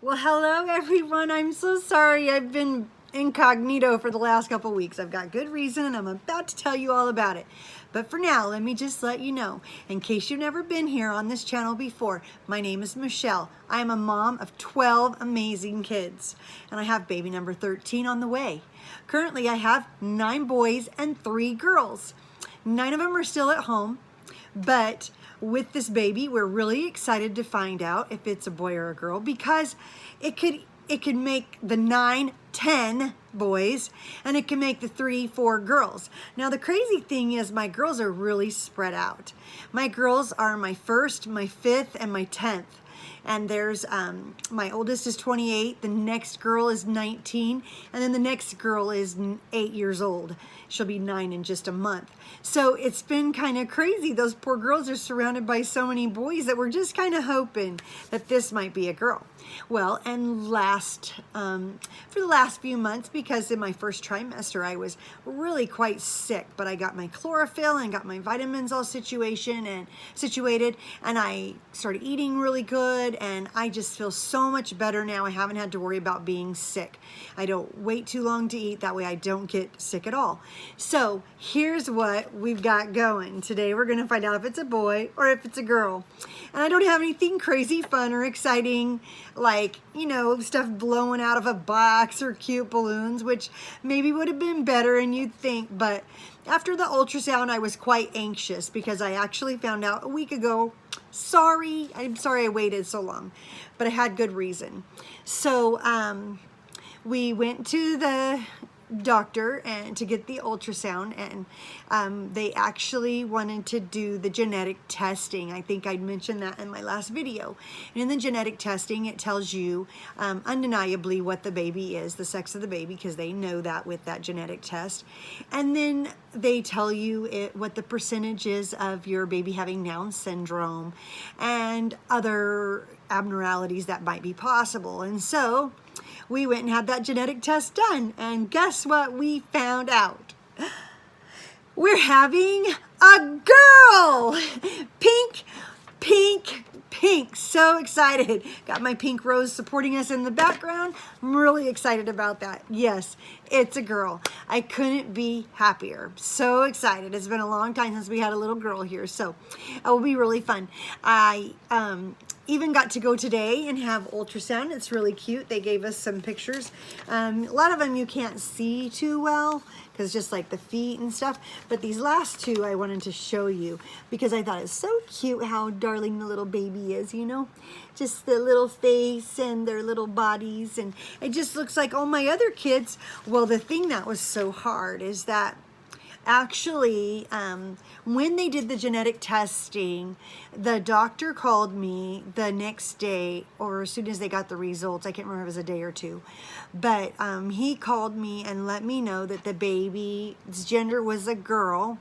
Well, hello everyone. I'm so sorry. I've been incognito for the last couple weeks. I've got good reason and I'm about to tell you all about it. But for now, let me just let you know, in case you've never been here on this channel before, my name is Michelle. I am a mom of 12 amazing kids and I have baby number 13 on the way. Currently, I have 9 boys and 3 girls. 9 of them are still at home, but with this baby, we're really excited to find out if it's a boy or a girl, because it could make the 9, 10 boys, and it can make the 3, 4 girls. Now the crazy thing is my girls are really spread out. My girls are my 1st, my 5th, and my 10th. And there's, my oldest is 28, the next girl is 19, and then the next girl is 8 years old. She'll be 9 in just a month. So it's been kind of crazy. Those poor girls are surrounded by so many boys that we're just kind of hoping that this might be a girl. Well, and for the last few months, because in my first trimester, I was really quite sick, but I got my chlorophyll and got my vitamins all situated, and I started eating really good, and I just feel so much better now. I haven't had to worry about being sick. I don't wait too long to eat. That way I don't get sick at all. So here's what we've got going. Today we're going to find out if it's a boy or if it's a girl. And I don't have anything crazy fun or exciting, like, you know, stuff blowing out of a box or cute balloons, which maybe would have been better and you'd think, but after the ultrasound I was quite anxious because I actually found out a week ago. I'm sorry I waited so long, but I had good reason. So we went to the doctor and to get the ultrasound, and they actually wanted to do the genetic testing. I think I'd mentioned that in my last video. And in the genetic testing, it tells you undeniably what the baby is, the sex of the baby, because they know that with that genetic test. And then they tell you what the percentage is of your baby having Down syndrome and other abnormalities that might be possible. And so we went and had that genetic test done, and guess what we found out? We're having a girl! Pink, pink, pink. So excited. Got my pink rose supporting us in the background. I'm really excited about that. Yes, it's a girl. I couldn't be happier. So excited. It's been a long time since we had a little girl here, so it will be really fun. I even got to go today and have ultrasound. It's really cute. They gave us some pictures. A lot of them you can't see too well because just like the feet and stuff, but these last 2 I wanted to show you because I thought it's so cute how darling the little baby is, you know, just the little face and their little bodies, and it just looks like all my other kids. Well, the thing that was so hard is that actually, when they did the genetic testing, the doctor called me the next day, or as soon as they got the results. I can't remember if it was a day or 2, but he called me and let me know that the baby's gender was a girl,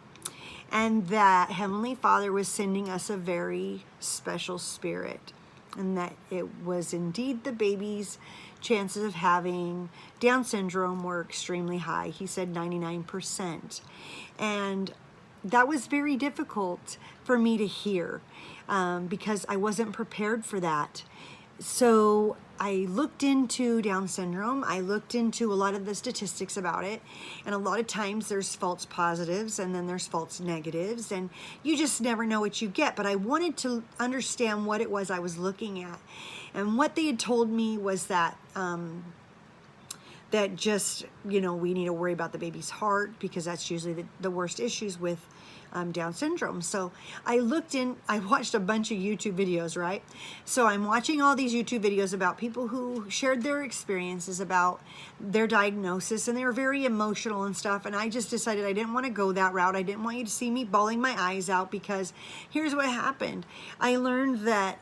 and that Heavenly Father was sending us a very special spirit, and that it was indeed the baby's chances of having Down syndrome were extremely high. He said 99%. And that was very difficult for me to hear because I wasn't prepared for that. So I looked into Down syndrome. I looked into a lot of the statistics about it. And a lot of times there's false positives and then there's false negatives. And you just never know what you get. But I wanted to understand what it was I was looking at. And what they had told me was that that just, you know, we need to worry about the baby's heart because that's usually the worst issues with Down syndrome. So I watched a bunch of YouTube videos, right? So I'm watching all these YouTube videos about people who shared their experiences about their diagnosis, and they were very emotional and stuff. And I just decided I didn't want to go that route. I didn't want you to see me bawling my eyes out, because here's what happened. I learned that,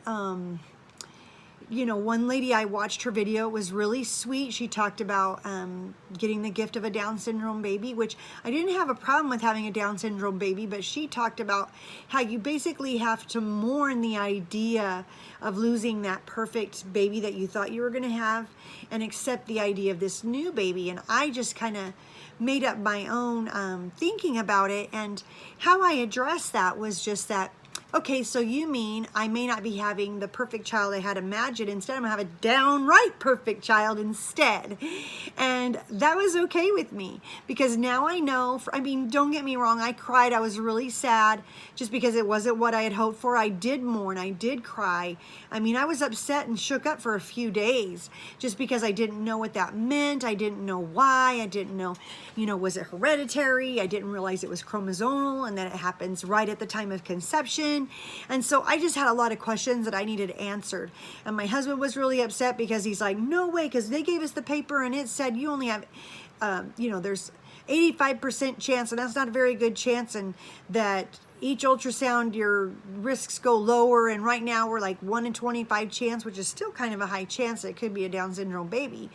you know, one lady, I watched her video, it was really sweet. She talked about getting the gift of a Down syndrome baby, which I didn't have a problem with having a Down syndrome baby, but she talked about how you basically have to mourn the idea of losing that perfect baby that you thought you were going to have and accept the idea of this new baby. And I just kind of made up my own thinking about it, and how I addressed that was just that okay, so you mean I may not be having the perfect child I had imagined. Instead, I'm gonna have a downright perfect child instead. And that was okay with me because now I know, I mean, don't get me wrong, I cried. I was really sad just because it wasn't what I had hoped for. I did mourn, I did cry. I mean, I was upset and shook up for a few days just because I didn't know what that meant. I didn't know why. I didn't know, was it hereditary? I didn't realize it was chromosomal and that it happens right at the time of conception. And so I just had a lot of questions that I needed answered. And my husband was really upset because he's like, no way, because they gave us the paper and it said you only have, there's 85% chance, and that's not a very good chance, and that each ultrasound your risks go lower, and right now we're like 1 in 25 chance, which is still kind of a high chance that it could be a Down syndrome baby.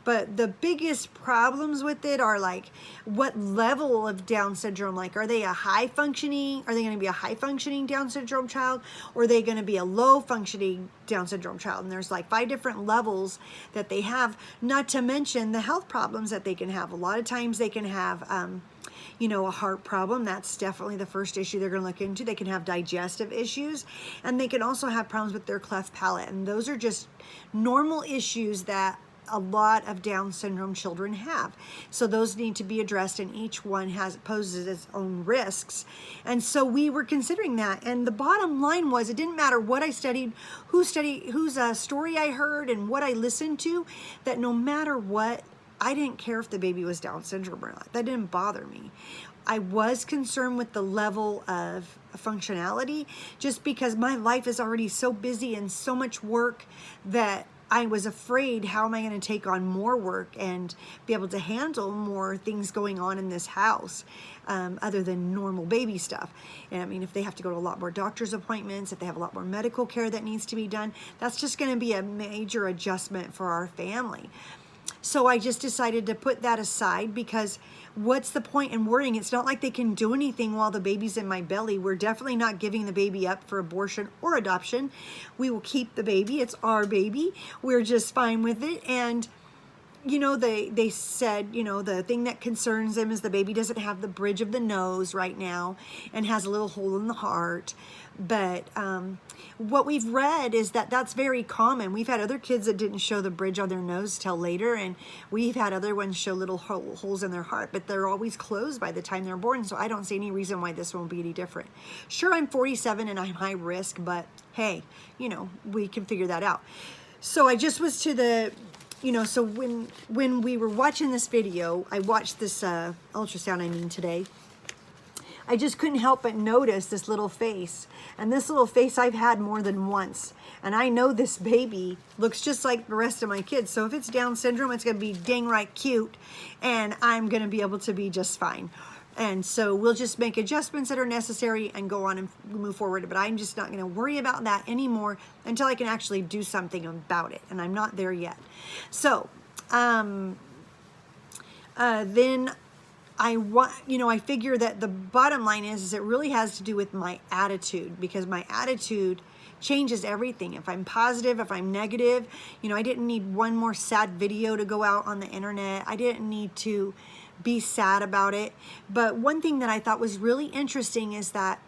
But the biggest problems with it are like, what level of Down syndrome? Like, are they going to be a high functioning Down syndrome child, or are they going to be a low functioning Down syndrome child? And there's like 5 different levels that they have, not to mention the health problems that they can have. A lot of times they can have, a heart problem. That's definitely the first issue they're going to look into. They can have digestive issues, and they can also have problems with their cleft palate. And those are just normal issues that a lot of Down syndrome children have. So those need to be addressed, and each one poses its own risks. And so we were considering that. And the bottom line was, it didn't matter what I studied, whose story I heard, and what I listened to, that no matter what, I didn't care if the baby was Down syndrome or not. That didn't bother me. I was concerned with the level of functionality, just because my life is already so busy and so much work that I was afraid, how am I going to take on more work and be able to handle more things going on in this house, other than normal baby stuff. And I mean, if they have to go to a lot more doctor's appointments, if they have a lot more medical care that needs to be done, that's just going to be a major adjustment for our family. So I just decided to put that aside, because what's the point in worrying? It's not like they can do anything while the baby's in my belly. We're definitely not giving the baby up for abortion or adoption. We will keep the baby. It's our baby. We're just fine with it. And they said, the thing that concerns them is the baby doesn't have the bridge of the nose right now and has a little hole in the heart. But what we've read is that that's very common. We've had other kids that didn't show the bridge on their nose till later, and we've had other ones show little holes in their heart, but they're always closed by the time they're born, so I don't see any reason why this won't be any different. Sure, I'm 47 and I'm high risk, but hey, we can figure that out. So I just was to the... so when we were watching this video, I watched this ultrasound, today, I just couldn't help but notice this little face. And this little face I've had more than once. And I know this baby looks just like the rest of my kids. So if it's Down syndrome, it's going to be dang right cute. And I'm going to be able to be just fine. And so we'll just make adjustments that are necessary and go on and move forward. But I'm just not going to worry about that anymore until I can actually do something about it. And I'm not there yet. So then I figure that the bottom line is it really has to do with my attitude, because my attitude changes everything. If I'm positive, if I'm negative, I didn't need one more sad video to go out on the internet. I didn't need to be sad about it. But one thing that I thought was really interesting is that,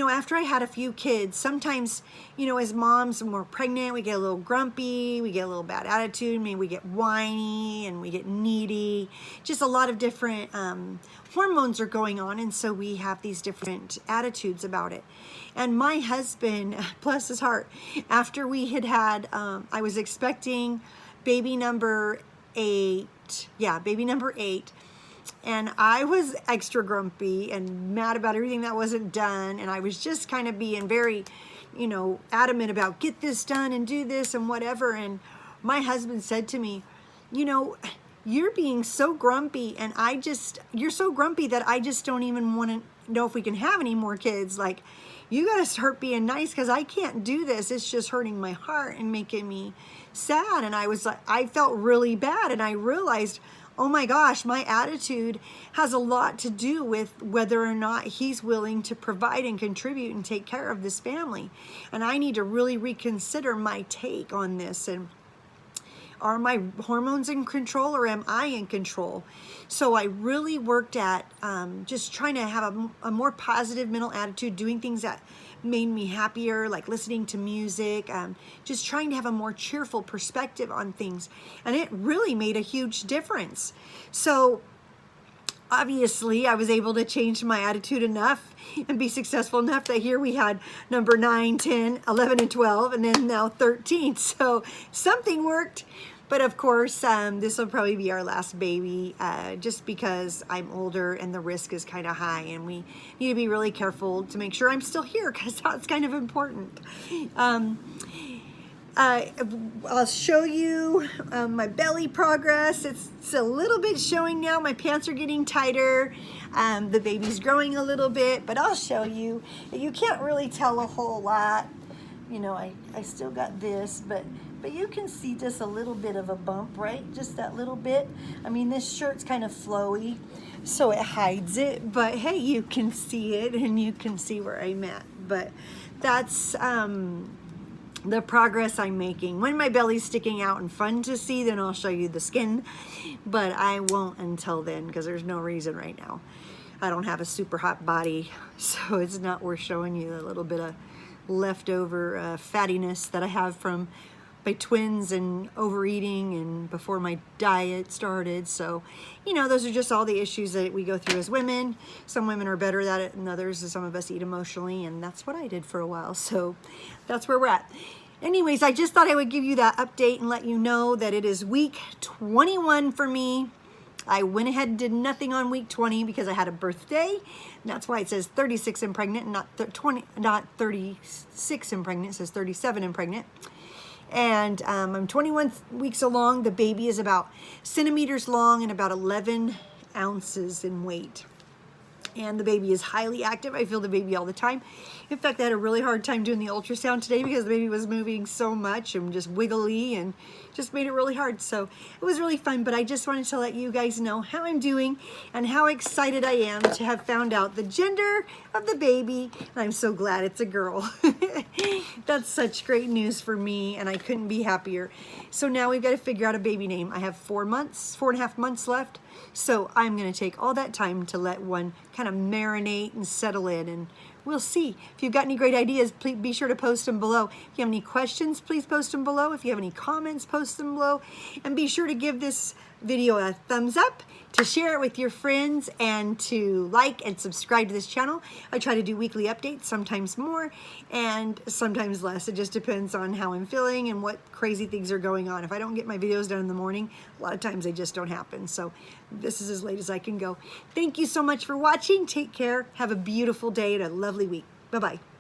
after I had a few kids, sometimes, as moms, when we're pregnant, we get a little grumpy, we get a little bad attitude, maybe we get whiny and we get needy. Just a lot of different hormones are going on, and so we have these different attitudes about it. And my husband, bless his heart, after we had I was expecting baby number 8, and I was extra grumpy and mad about everything that wasn't done. And I was just kind of being very, adamant about get this done and do this and whatever. And my husband said to me, you're being so grumpy, and you're so grumpy that I just don't even want to know if we can have any more kids. Like, you got to start being nice, because I can't do this. It's just hurting my heart and making me sad. And I felt really bad, and I realized, oh my gosh, my attitude has a lot to do with whether or not he's willing to provide and contribute and take care of this family. And I need to really reconsider my take on this. And are my hormones in control, or am I in control? So I really worked at just trying to have a more positive mental attitude, doing things that made me happier, like listening to music, just trying to have a more cheerful perspective on things. And it really made a huge difference. So obviously, I was able to change my attitude enough and be successful enough that here we had number 9, 10, 11, and 12, and then now 13. So something worked. But of course, this will probably be our last baby just because I'm older and the risk is kind of high, and we need to be really careful to make sure I'm still here, because that's kind of important. I'll show you my belly progress. It's a little bit showing now. My pants are getting tighter. The baby's growing a little bit, but I'll show you. You can't really tell a whole lot. You know, I still got this, but you can see just a little bit of a bump, right? Just that little bit. I mean, this shirt's kind of flowy, so it hides it, but hey, you can see it and you can see where I'm at. But that's the progress I'm making. When my belly's sticking out and fun to see, then I'll show you the skin, but I won't until then, because there's no reason right now. I don't have a super hot body, so it's not worth showing you a little bit of leftover fattiness that I have from my twins and overeating and before my diet started. So, you know, those are just all the issues that we go through as women. Some women are better at it than others, and some of us eat emotionally, and that's what I did for a while. So that's where we're at. Anyways, I just thought I would give you that update and let you know that it is week 21 for me. I went ahead and did nothing on week 20 because I had a birthday. And that's why it says 36 and pregnant, and not 36 and pregnant. It says 37 and pregnant. And I'm 21 weeks along. The baby is about centimeters long and about 11 ounces in weight. And the baby is highly active. I feel the baby all the time. In fact, I had a really hard time doing the ultrasound today because the baby was moving so much and just wiggly and just made it really hard. So it was really fun, but I just wanted to let you guys know how I'm doing and how excited I am to have found out the gender of the baby. And I'm so glad it's a girl. That's such great news for me, and I couldn't be happier. So now we've got to figure out a baby name. I have 4.5 months left. So I'm going to take all that time to let one kind of marinate and settle in, and we'll see. If you've got any great ideas, please be sure to post them below. If you have any questions, please post them below. If you have any comments, post them below. And be sure to give this video a thumbs up, to share it with your friends, and to like and subscribe to this channel. I try to do weekly updates, sometimes more and sometimes less. It just depends on how I'm feeling and what crazy things are going on. If I don't get my videos done in the morning, a lot of times they just don't happen. So this is as late as I can go. Thank you so much for watching. Take care. Have a beautiful day and a lovely week. Bye-bye.